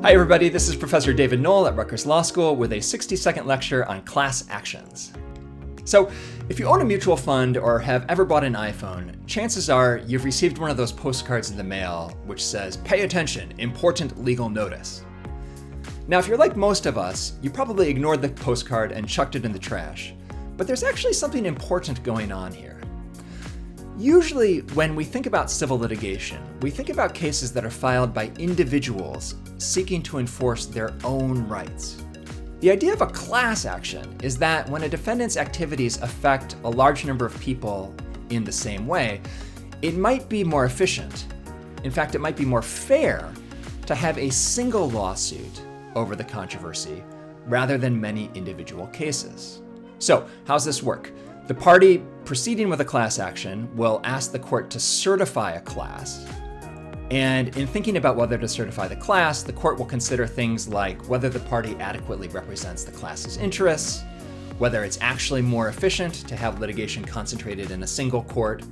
Hi everybody, this is Professor David Noll at Rutgers Law School with a 60-second lecture on class actions. So, if you own a mutual fund or have ever bought an iPhone, chances are you've received one of those postcards in the mail which says, "Pay attention, important legal notice." Now, if you're like most of us, you probably ignored the postcard and chucked it in the trash. But there's actually something important going on here. Usually, when we think about civil litigation, we think about cases that are filed by individuals seeking to enforce their own rights. The idea of a class action is that when a defendant's activities affect a large number of people in the same way, it might be more efficient. In fact, it might be more fair to have a single lawsuit over the controversy rather than many individual cases. So, how's this work? The party proceeding with a class action will ask the court to certify a class. And in thinking about whether to certify the class, the court will consider things like whether the party adequately represents the class's interests, whether it's actually more efficient to have litigation concentrated in a single court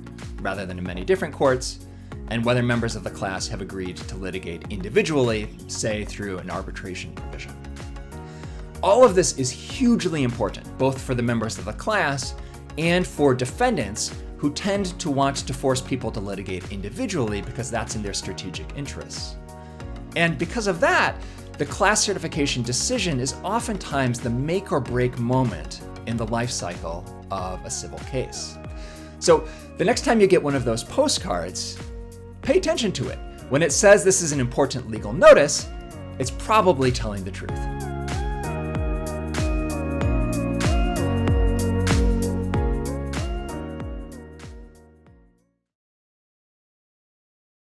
rather than in many different courts, and whether members of the class have agreed to litigate individually, say through an arbitration provision. All of this is hugely important, both for the members of the class and for defendants who tend to want to force people to litigate individually because that's in their strategic interests. And because of that, the class certification decision is oftentimes the make or break moment in the life cycle of a civil case. So the next time you get one of those postcards, pay attention to it. When it says this is an important legal notice, it's probably telling the truth.